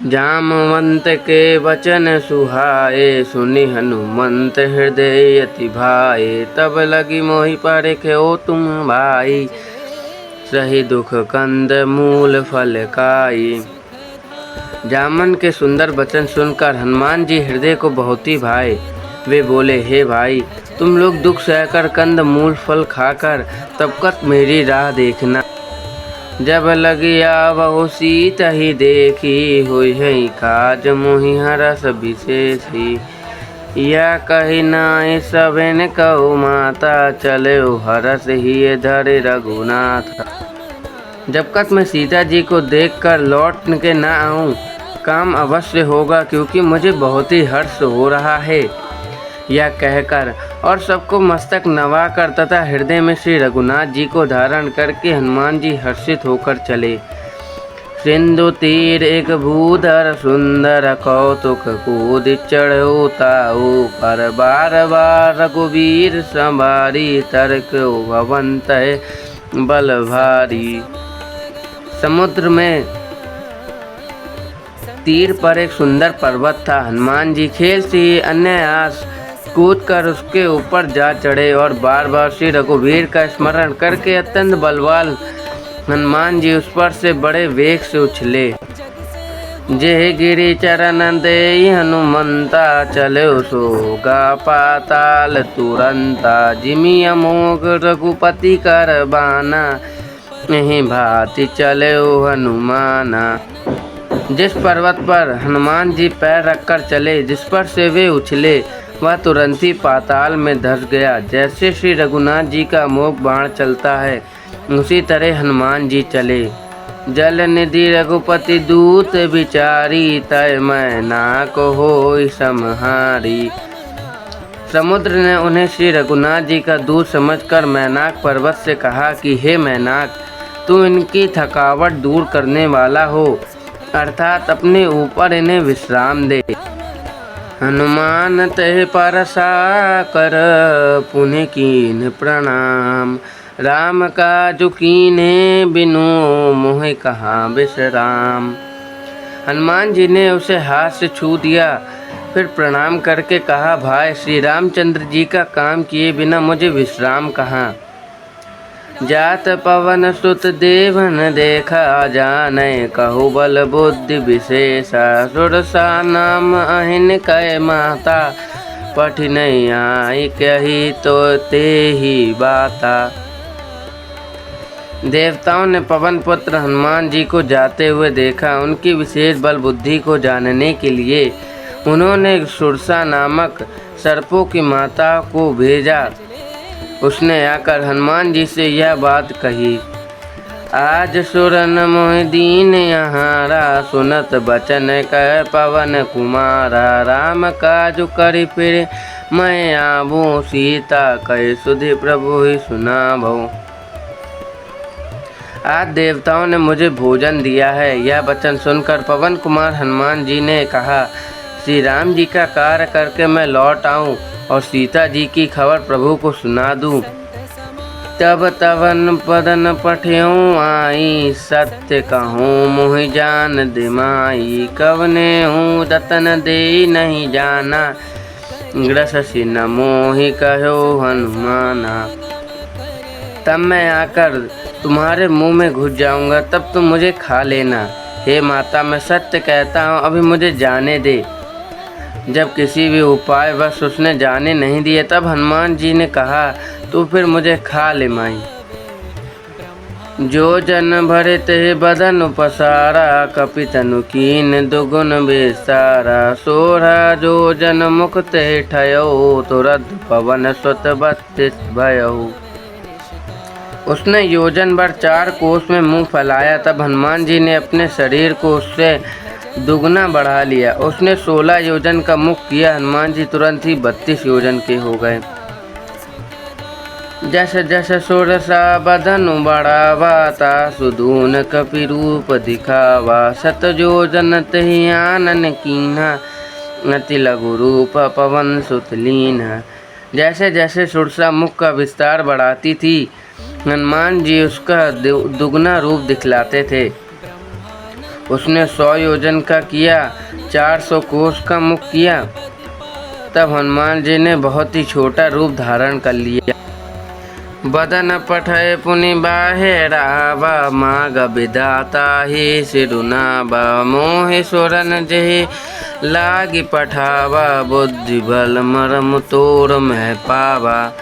जामवंत के वचन सुहाए, सुनि हनुमंत हृदय अति भाए। तब लगी मोहि परख्यो तुम भाई, सही दुख कंद मूल फल खाई। जामन के सुंदर वचन सुनकर हनुमान जी हृदय को बहुत ही भाए। वे बोले, हे भाई, तुम लोग दुख सहकर कंद मूल फल खाकर तब तक मेरी राह देखना। जब लगी आवहु सीत ही देखी, हुई है काज मोहि हरस विशेषी। या कही नाई सभिन कहु माता, चले हरस ही धरे रघुनाथ। जब तक मैं सीता जी को देखकर लौट के न आऊँ, काम अवश्य होगा, क्योंकि मुझे बहुत ही हर्ष हो रहा है। यह कहकर और सबको मस्तक नवाकर तथा हृदय में श्री रघुनाथ जी को धारण करके हनुमान जी हर्षित होकर चले। सिंधु तीर एक भूधर सुंदर, कौतुक कूद चढ़ो ताऊ पर। बार बार रघुवीर संभारी, तर्क भवंत बल भारी। समुद्र में तीर पर एक सुंदर पर्वत था। हनुमान जी खेल से ही अनायास कूदकर उसके ऊपर जा चढ़े और बार बार श्री रघुवीर का स्मरण करके अत्यंत बलवान हनुमान जी उस पर से बड़े वेग से उछले। जेहि गिरि चरण देहि हनुमंता, चले सोगा पाताल तुरंता। जिमि अमोघ रघुपति कर बाना, यही भांति चले हनुमाना। जिस पर्वत पर हनुमान जी पैर रखकर चले, जिस पर से वे उछले, वह तुरंत ही पाताल में धंस गया। जैसे श्री रघुनाथ जी का अमोघ बाण चलता है, उसी तरह हनुमान जी चले। जल निधि रघुपति दूत बिचारी, तय मैनाक होई समहारी। समुद्र ने उन्हें श्री रघुनाथ जी का दूत समझकर मैनाक पर्वत से कहा कि हे मैनाक, तू इनकी थकावट दूर करने वाला हो, अर्थात अपने ऊपर इन्हें विश्राम दे। हनुमान तह परसा कर, पुण्य कीन प्रणाम। राम काजु कीन्हे, बिनु मोहि कहाँ विश्राम। हनुमान जी ने उसे हाथ से छू दिया, फिर प्रणाम करके कहा, भाई, श्री रामचंद्र जी का काम किए बिना मुझे विश्राम कहाँ। जात पवन सुत देवन देखा, जानै कहु बल बुद्धि विशेषा। सुरसा नाम अहिन कै माता, पठि नहीं आई कही तो ते ही बाता। देवताओं ने पवन पुत्र हनुमान जी को जाते हुए देखा। उनकी विशेष बल बुद्धि को जानने के लिए उन्होंने सुरसा नामक सर्पों की माता को भेजा। उसने आकर हनुमान जी से यह बात कही, आज सुरन मोहि दीन यहारा, सुनत बचन कह पवन कुमारा। राम काजु करि फिर मैं आबू, सीता कह सुधि प्रभु ही सुनाबो। आज देवताओं ने मुझे भोजन दिया है। यह वचन सुनकर पवन कुमार हनुमान जी ने कहा, श्री राम जी का कार्य करके मैं लौट आऊं और सीता जी की खबर प्रभु को सुना दूं। तब तवन पदन पठ्यों आई, सत्य कहूँ मोहि जान दिमाई। कवने हूँ दतन दे नहीं जाना, ग्रससि न मोहि कहो हनुमाना। तब मैं आकर तुम्हारे मुंह में घुस जाऊंगा, तब तुम मुझे खा लेना। हे माता, मैं सत्य कहता हूँ, अभी मुझे जाने दे। जब किसी भी उपाय बस उसने जाने नहीं दिए, तब हनुमान जी ने कहा, तो फिर मुझे खा ले माई। जो जन भरे ते बदन उपसारा, कपि तनु कीन दुगुन विस्तारा। सोरह जो जन मुख ते ठयो, तुरंत पवन सुत बत्तीस भयऊ। उसने योजन भर 4 कोस में मुंह फैलाया। तब हनुमान जी ने अपने शरीर को उससे दुगना बढ़ा लिया। उसने 16 योजन का मुख किया। हनुमान जी तुरंत ही 32 योजन के हो गए। जस जस सुरसा बदन बढ़ावा, ता सुदून कपि रूप दिखावा। सत योजन तहि आनन कीन्हा, अति लघु रूप पवन सुत लीन्हा। जैसे जैसे सुरसा मुख का विस्तार बढ़ाती थी, हनुमान जी उसका दुगना रूप दिखलाते थे। उसने 100 योजन का किया, 400 कोस का मुख किया। तब हनुमान जी ने बहुत ही छोटा रूप धारण कर लिया। बदन पठय पुनि बाहे रावा, माग विधाता ही सिरुनावा, मोहि सुरन जेहि लागी पठावा, बुद्धि बल मरम तोर मह पावा।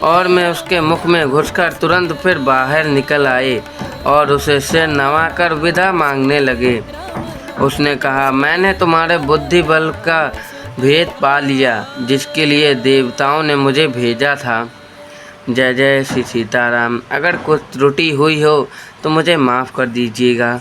और मैं उसके मुख में घुसकर तुरंत फिर बाहर निकल आए और उसे सिर नवाकर विदा मांगने लगे। उसने कहा, मैंने तुम्हारे बुद्धि बल का भेद पा लिया, जिसके लिए देवताओं ने मुझे भेजा था। जय जय श्री सीताराम। अगर कुछ त्रुटि हुई हो तो मुझे माफ़ कर दीजिएगा।